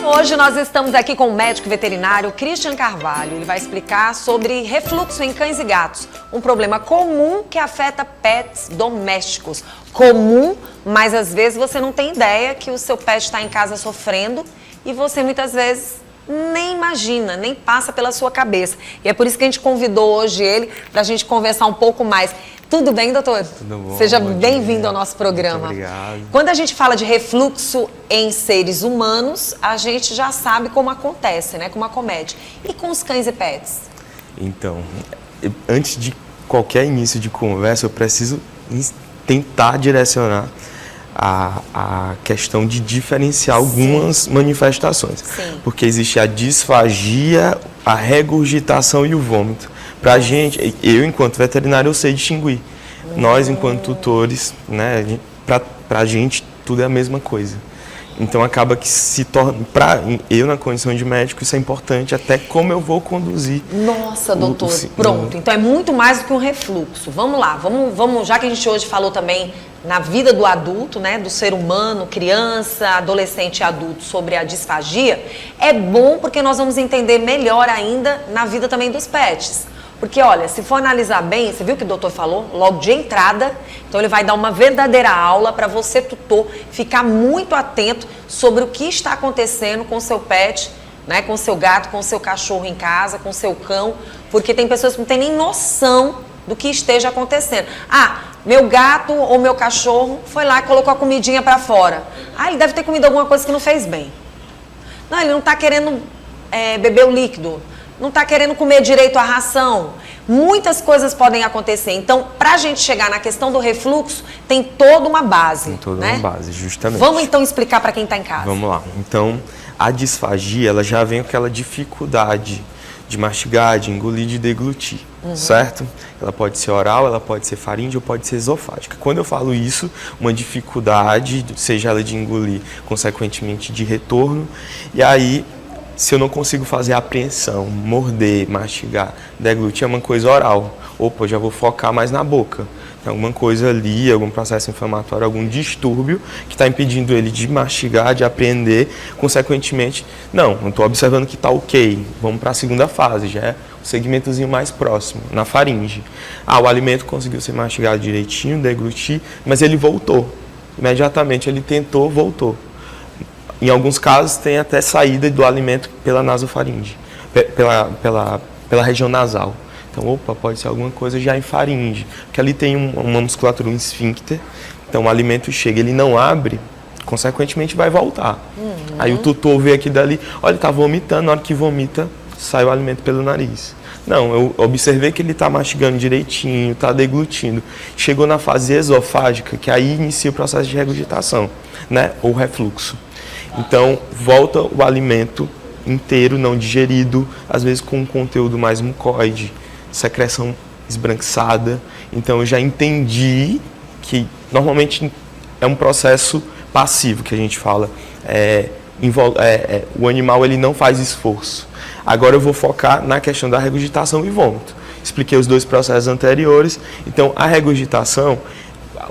Hoje nós estamos aqui com o médico veterinário Christian Carvalho. Ele vai explicar sobre refluxo em cães e gatos, um problema comum que afeta pets domésticos. Comum, mas às vezes você não tem ideia que o seu pet está em casa sofrendo e você muitas vezes nem imagina, nem passa pela sua cabeça. E é por isso que a gente convidou hoje ele para a gente conversar um pouco mais. Tudo bem, doutor? Tudo bom. Seja bem-vindo ao nosso programa. Muito obrigado. Quando a gente fala de refluxo em seres humanos, a gente já sabe como acontece, né? Como acomete. E com os cães e pets? Então, antes de qualquer início de conversa, eu preciso tentar direcionar a questão de diferenciar algumas manifestações. Sim. Porque existe a disfagia, a regurgitação e o vômito. Pra gente, eu enquanto veterinário, eu sei distinguir. Nós, enquanto tutores, né, pra gente, tudo é a mesma coisa. Então, acaba que se torna, eu na condição de médico, isso é importante, até como eu vou conduzir. Nossa, doutor, pronto. Então, é muito mais do que um refluxo. Vamos lá, vamos, já que a gente hoje falou também na vida do adulto, né, do ser humano, criança, adolescente e adulto, sobre a disfagia, é bom porque nós vamos entender melhor ainda na vida também dos pets. Porque, olha, se for analisar bem, você viu o que o doutor falou? Logo de entrada, então ele vai dar uma verdadeira aula para você, tutor, ficar muito atento sobre o que está acontecendo com o seu pet, né, com o seu gato, com o seu cachorro em casa, com o seu cão, porque tem pessoas que não têm nem noção do que esteja acontecendo. Ah, meu gato ou meu cachorro foi lá e colocou a comidinha para fora. Ah, ele deve ter comido alguma coisa que não fez bem. Não, ele não está querendo beber o líquido. Não está querendo comer direito a ração. Muitas coisas podem acontecer. Então, para a gente chegar na questão do refluxo, tem toda uma base. Tem toda né? uma base, justamente. Vamos então explicar para quem está em casa. Vamos lá. Então, a disfagia, ela já vem com aquela dificuldade de mastigar, de engolir, de deglutir, certo? Ela pode ser oral, ela pode ser faríngea ou pode ser esofágica. Quando eu falo isso, uma dificuldade, seja ela de engolir, consequentemente de retorno, e aí, se eu não consigo fazer a apreensão, morder, mastigar, deglutir, é uma coisa oral. Opa, eu já vou focar mais na boca. Tem alguma coisa ali, algum processo inflamatório, algum distúrbio que está impedindo ele de mastigar, de apreender. Consequentemente, não estou observando que está ok. Vamos para a segunda fase, já é o segmentozinho mais próximo, na faringe. Ah, o alimento conseguiu ser mastigado direitinho, deglutir, mas ele voltou. Imediatamente ele tentou, voltou. Em alguns casos, tem até saída do alimento pela nasofaringe, pela região nasal. Então, opa, pode ser alguma coisa já em faringe, porque ali tem uma musculatura, um esfíncter. Então, o alimento chega, ele não abre, consequentemente vai voltar. Aí o tutor vê aqui dali, olha, ele está vomitando, na hora que vomita, sai o alimento pelo nariz. Não, eu observei que ele está mastigando direitinho, está deglutindo. Chegou na fase esofágica, que aí inicia o processo de regurgitação, né, ou refluxo. Então, volta o alimento inteiro, não digerido, às vezes com um conteúdo mais mucoide, secreção esbranquiçada. Então, eu já entendi que normalmente é um processo passivo, que a gente fala. O animal ele não faz esforço. Agora eu vou focar na questão da regurgitação e vômito. Expliquei os dois processos anteriores. Então, a regurgitação,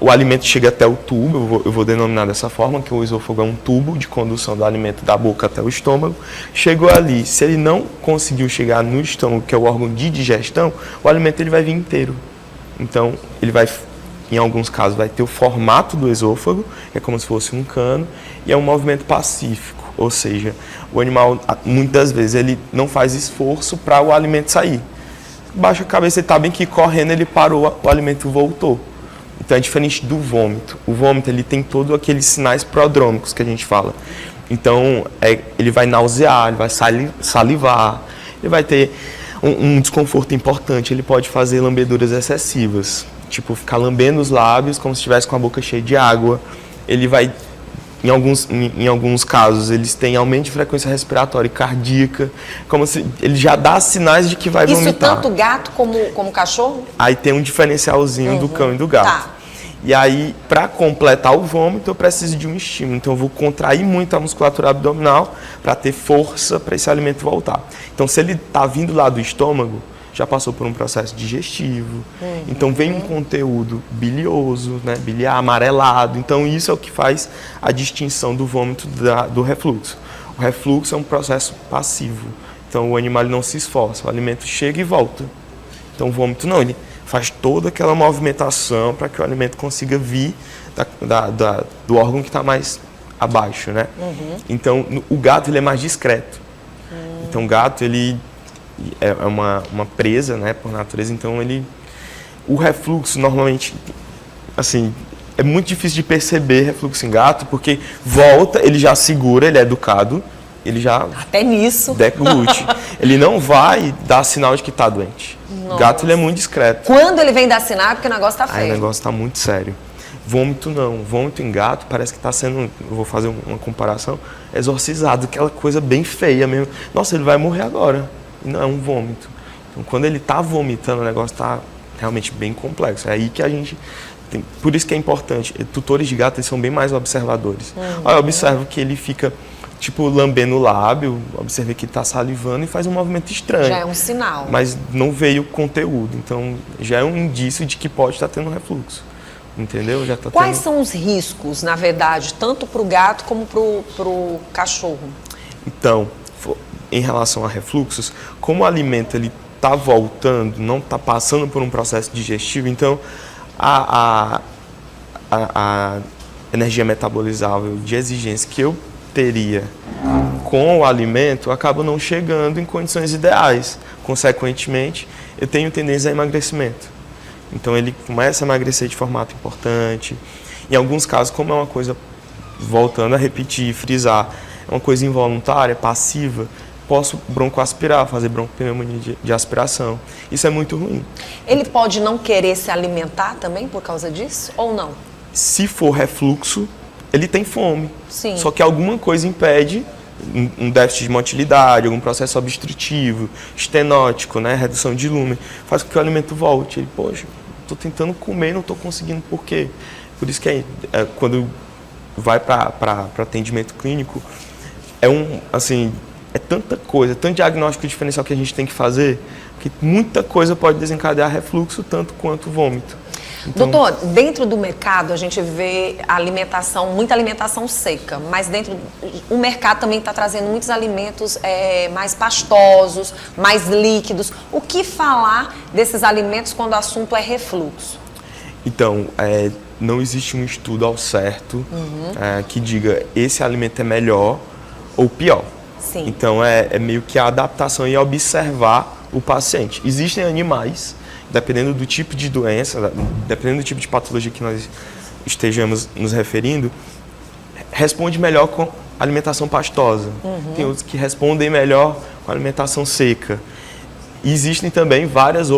o alimento chega até o tubo, eu vou denominar dessa forma, que o esôfago é um tubo de condução do alimento da boca até o estômago. Chegou ali, se ele não conseguiu chegar no estômago, que é o órgão de digestão, o alimento ele vai vir inteiro. Então, ele vai, em alguns casos, vai ter o formato do esôfago, que é como se fosse um cano, e é um movimento pacífico, ou seja, o animal, muitas vezes, ele não faz esforço para o alimento sair. Baixa a cabeça, ele está bem que correndo, ele parou, o alimento voltou. Então é diferente do vômito. O vômito ele tem todos aqueles sinais prodrômicos que a gente fala. Então ele vai nausear, ele vai salivar, ele vai ter um desconforto importante, ele pode fazer lambeduras excessivas, tipo ficar lambendo os lábios como se estivesse com a boca cheia de água. Ele vai, em alguns casos, eles têm aumento de frequência respiratória e cardíaca, como se ele já dá sinais de que vai vomitar. Isso tanto gato como cachorro? Aí tem um diferencialzinho do cão e do gato. Tá. E aí, para completar o vômito, eu preciso de um estímulo. Então, eu vou contrair muito a musculatura abdominal para ter força para esse alimento voltar. Então, se ele está vindo lá do estômago, já passou por um processo digestivo. Então vem um conteúdo bilioso, né, biliar, amarelado. Então isso é o que faz a distinção do vômito do refluxo. O refluxo é um processo passivo. Então o animal não se esforça, o alimento chega e volta. Então o vômito não, ele faz toda aquela movimentação para que o alimento consiga vir do órgão que está mais abaixo, né? Então o gato ele é mais discreto. Então o gato ele é uma presa, né, por natureza. Então o refluxo normalmente, assim, é muito difícil de perceber refluxo em gato porque volta, ele já segura, ele é educado. Ele já até nisso deglute. Ele não vai dar sinal de que está doente. O gato ele é muito discreto. Quando ele vem dar sinal é porque o negócio está feio. Aí o negócio está muito sério. Vômito não. Vômito em gato parece que está sendo, eu vou fazer uma comparação, exorcizado, aquela coisa bem feia mesmo. Nossa, ele vai morrer agora. E não é um vômito. Então quando ele está vomitando, o negócio está realmente bem complexo. É aí que a gente tem, por isso que é importante. Tutores de gato eles são bem mais observadores. Olha, eu observo que ele fica tipo, lambendo o lábio, observei que ele está salivando e faz um movimento estranho. Já é um sinal. Mas não veio conteúdo, então já é um indício de que pode estar tendo refluxo. Entendeu? Já tá Quais são os riscos, na verdade, tanto para o gato como para o cachorro? Então, em relação a refluxos, como o alimento ele está voltando, não está passando por um processo digestivo, então a energia metabolizável de exigência que eu teria com o alimento acaba não chegando em condições ideais. Consequentemente, eu tenho tendência a emagrecimento. Então ele começa a emagrecer de formato importante. Em alguns casos, como é uma coisa, voltando a repetir, frisar, é uma coisa involuntária, passiva, posso broncoaspirar, fazer broncopneumonia de aspiração. Isso é muito ruim. Ele pode não querer se alimentar também por causa disso ou não? Se for refluxo, ele tem fome. Sim. Só que alguma coisa impede, um déficit de motilidade, algum processo obstrutivo, estenótico, né, redução de lumen, faz com que o alimento volte. Ele, poxa, estou tentando comer, não estou conseguindo, por quê? Por isso que quando vai para atendimento clínico, é tanta coisa, tanto diagnóstico diferencial que a gente tem que fazer, que muita coisa pode desencadear refluxo, tanto quanto vômito. Então, doutor, dentro do mercado a gente vê muita alimentação seca, mas o mercado também está trazendo muitos alimentos mais pastosos, mais líquidos. O que falar desses alimentos quando o assunto é refluxo? Então, não existe um estudo ao certo que diga esse alimento é melhor ou pior. Sim. Então, é meio que a adaptação e observar o paciente. Existem animais, dependendo do tipo de doença, dependendo do tipo de patologia que nós estejamos nos referindo, responde melhor com alimentação pastosa. Tem outros que respondem melhor com alimentação seca. E existem também várias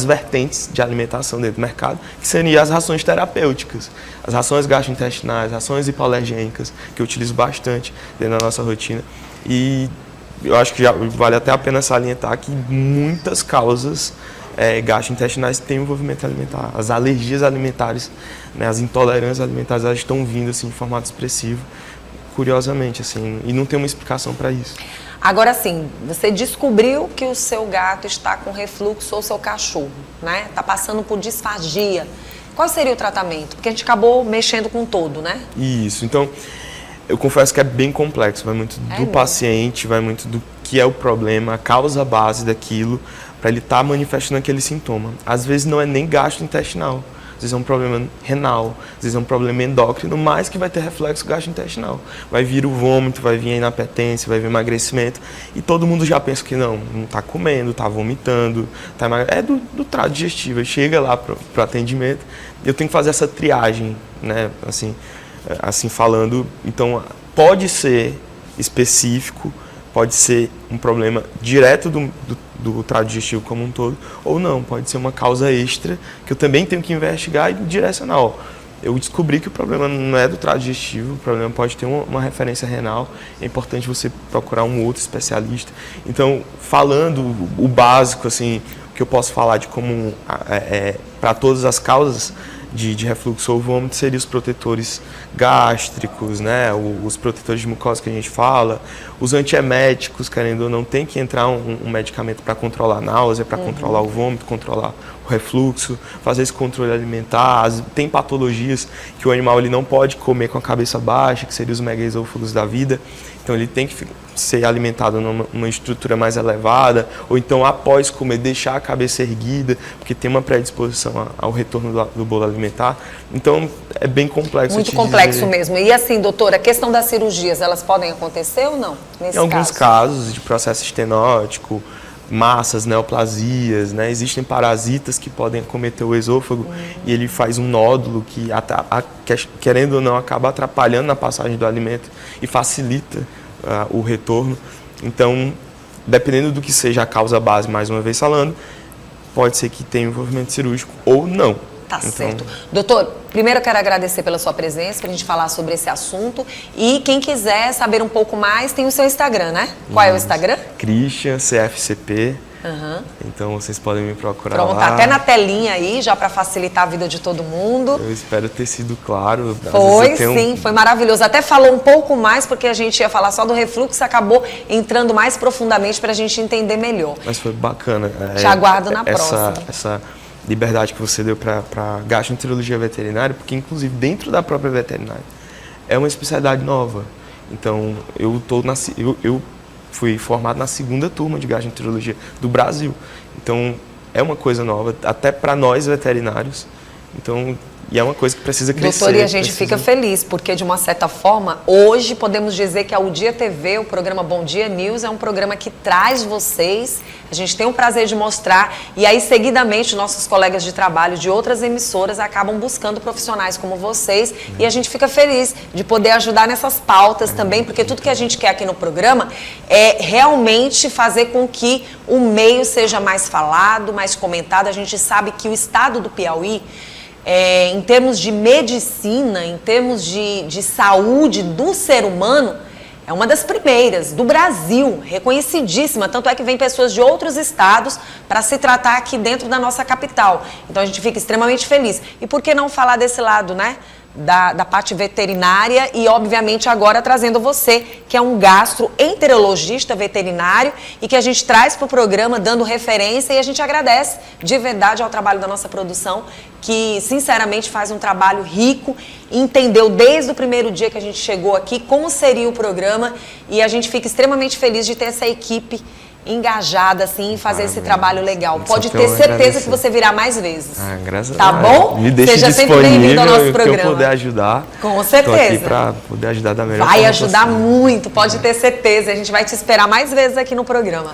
vertentes de alimentação dentro do mercado, que seriam as rações terapêuticas, as rações gastrointestinais, rações hipoalergênicas, que eu utilizo bastante dentro da nossa rotina. E eu acho que já vale até a pena salientar que muitas causas gastrointestinais têm envolvimento alimentar. As alergias alimentares, né, as intolerâncias alimentares, elas estão vindo assim, de formato expressivo, curiosamente, assim, e não tem uma explicação para isso. Agora sim, você descobriu que o seu gato está com refluxo ou seu cachorro, né? Está passando por disfagia. Qual seria o tratamento? Porque a gente acabou mexendo com todo, né? Isso, então eu confesso que é bem complexo, vai muito do paciente, vai muito do que é o problema, a causa base daquilo, para ele estar manifestando aquele sintoma. Às vezes não é nem gastrointestinal, às vezes é um problema renal, às vezes é um problema endócrino, mas que vai ter reflexo gastrointestinal. Vai vir o vômito, vai vir a inapetência, vai vir emagrecimento, e todo mundo já pensa que não está comendo, está vomitando, é do trato digestivo. Chega lá para o atendimento, eu tenho que fazer essa triagem, né, assim falando. Então, pode ser específico, pode ser um problema direto do trato digestivo como um todo, ou não, pode ser uma causa extra que eu também tenho que investigar e direcionar. Eu descobri que o problema não é do trato digestivo, o problema pode ter uma referência renal, é importante você procurar um outro especialista. Então, falando o básico, assim, que eu posso falar de como para todas as causas de refluxo ou vômito seriam os protetores gástricos, né? Os protetores de mucosa que a gente fala, os antieméticos, querendo ou não, tem que entrar um medicamento para controlar a náusea, para controlar o vômito, controlar o refluxo, fazer esse controle alimentar. Tem patologias que o animal ele não pode comer com a cabeça baixa, que seriam os megaesôfagos da vida, então ele tem que ser alimentado numa estrutura mais elevada, ou então após comer deixar a cabeça erguida, porque tem uma predisposição ao retorno do bolo alimentar. Então é bem complexo. Muito complexo mesmo. E assim, doutora, a questão das cirurgias, elas podem acontecer ou não? Em alguns casos de processo estenótico, massas, neoplasias, né? Existem parasitas que podem acometer o esôfago e ele faz um nódulo que, querendo ou não, acaba atrapalhando na passagem do alimento e facilita o retorno. Então, dependendo do que seja a causa base, mais uma vez falando, pode ser que tenha envolvimento cirúrgico ou não. Tá certo. Doutor, primeiro eu quero agradecer pela sua presença, para a gente falar sobre esse assunto. E quem quiser saber um pouco mais, tem o seu Instagram, né? Qual é o Instagram? Christian, CFCP. Então vocês podem me procurar lá. Pronto, tá até na telinha aí, já para facilitar a vida de todo mundo. Eu espero ter sido claro. Foi, sim, foi maravilhoso. Até falou um pouco mais, porque a gente ia falar só do refluxo, acabou entrando mais profundamente para a gente entender melhor. Mas foi bacana. Te aguardo na próxima. Essa liberdade que você deu para gastroenterologia veterinária, porque inclusive dentro da própria veterinária é uma especialidade nova. Então eu fui formado na 2ª turma de gastroenterologia do Brasil. Então é uma coisa nova até para nós veterinários. Então e é uma coisa que precisa crescer. Doutor, e a gente fica feliz, porque de uma certa forma, hoje podemos dizer que a O Dia TV, o programa Bom Dia News, é um programa que traz vocês, a gente tem o prazer de mostrar, e aí seguidamente nossos colegas de trabalho de outras emissoras acabam buscando profissionais como vocês, e a gente fica feliz de poder ajudar nessas pautas também, porque tudo que a gente quer aqui no programa é realmente fazer com que o meio seja mais falado, mais comentado. A gente sabe que o estado do Piauí, em termos de medicina, em termos de saúde do ser humano, é uma das primeiras do Brasil, reconhecidíssima. Tanto é que vem pessoas de outros estados para se tratar aqui dentro da nossa capital. Então a gente fica extremamente feliz. E por que não falar desse lado, né? Da parte veterinária e, obviamente, agora trazendo você, que é um gastroenterologista veterinário e que a gente traz para o programa dando referência, e a gente agradece de verdade ao trabalho da nossa produção, que, sinceramente, faz um trabalho rico, entendeu desde o primeiro dia que a gente chegou aqui como seria o programa, e a gente fica extremamente feliz de ter essa equipe engajada, assim, em fazer esse trabalho legal. Pode ter certeza que você virá mais vezes. Graças a Deus. Tá bom? Me deixe Seja sempre bem-vindo ao nosso programa. Que eu puder ajudar. Com certeza. Estou aqui para poder ajudar da melhor forma Vai ajudar possível. muito, pode ter certeza. A gente vai te esperar mais vezes aqui no programa.